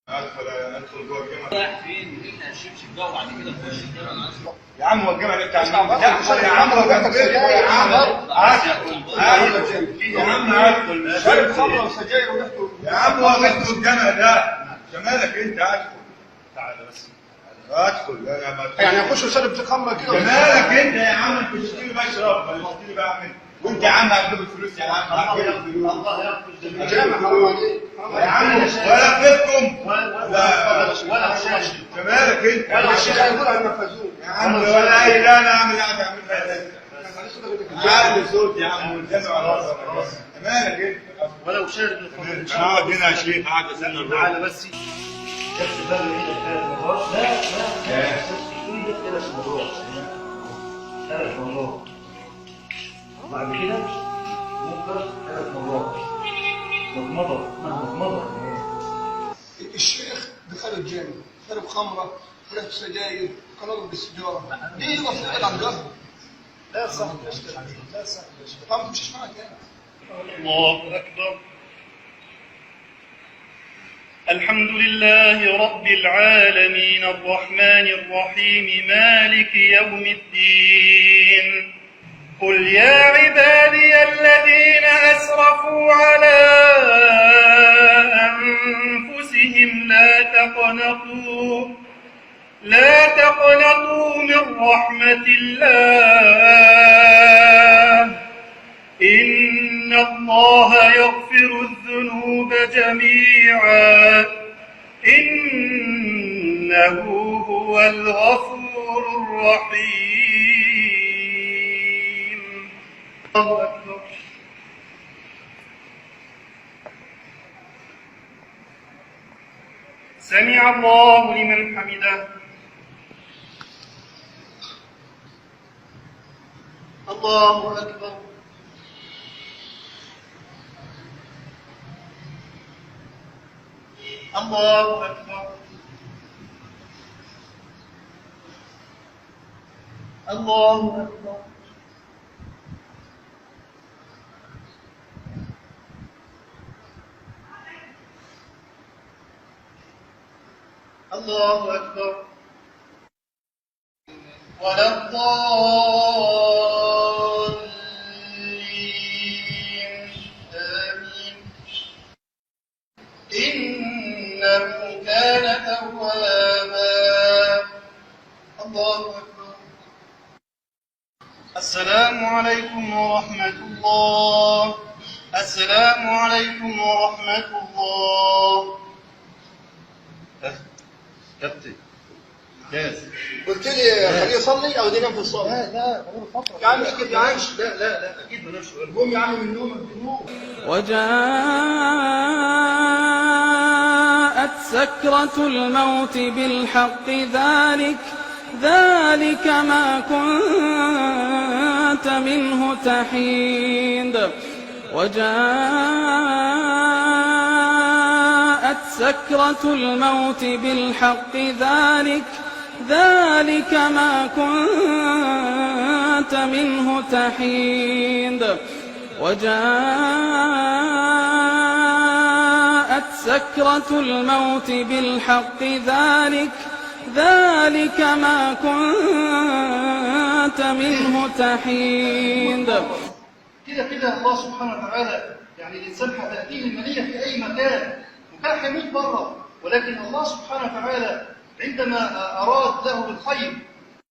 ادخل جوه الجامعه. رايح فين؟ مين هشيب جوه بعد كده تخش الجامعه؟ يا عم هو الجامعه دي بتاع مين؟ يا عم هو جنب يا عم يا عم ادخل شارب خمره وسجاير وريحته. يا عم هو ادخل الجامعه ده جمالك انت ادخل. تعالى بس ادخل انا ما يعني اخش وشارب خمره كده جمالك انت يا عم انت تشتري بشرب ولا تشتري بعمل وانت يا عم هتجيب الفلوس يا عم الله ياخد الجميع. جامع حرام عليك يا عم ولا بيتكم ولا شاشه جمالك انت ولا الشيخ هيقول هننفذوه يا عم ولا اي لا انا اعمل قاعد اعمل عالي صوت يا عم والجامع خلاص جمالك انت ولو شارب الخمر. اقعد هنا يا شيخ قاعد استنى تعالى بس كف باب ايدك 3 مرات. لا ايدك 3 مرات 3 مرات بعد كده ممكن 3 مرات مضمضه. الشيخ دخل الجامع شرب خمره وريحته سجاير قرر بالسجاره ايه وصل عن جهل لا صح لا صح ما تمشيش معاك يعني. الله أكبر. الحمد لله رب العالمين الرحمن الرحيم مالك يوم الدين. قل يا عبادي الذين أسرفوا على أنفسهم لا تقنطوا من رحمة الله إن الله يغفر الذنوب جميعا إنه هو الغفور الرحيم. الله أكبر. سمع الله لمن حمده. الله أكبر. الله أكبر. الله أكبر. الله أكبر. ولا الضالين آمين. إنه كان توابا. الله أكبر. السلام عليكم ورحمة الله. السلام عليكم ورحمة الله. كابتن جاهز قلت لي خليه يصلي او ينام في الصلاه. لا يا عم مش كده عايش. لا اكيد ملوش قوم يا عم من نومك بالنوم. وجاءت سكرة الموت بالحق ذلك ما كنت منه تحيد. وجاءت سكرة الموت بالحق ذلك ما كنت منه تحيد. وجاءت سكرة الموت بالحق ذلك ما كنت منه تحيد. كده الله سبحانه وتعالى يعني الإنسان هتأتيه المنية في أي مكان وكان هيموت بره، ولكن الله سبحانه وتعالى عندما أراد له بالخير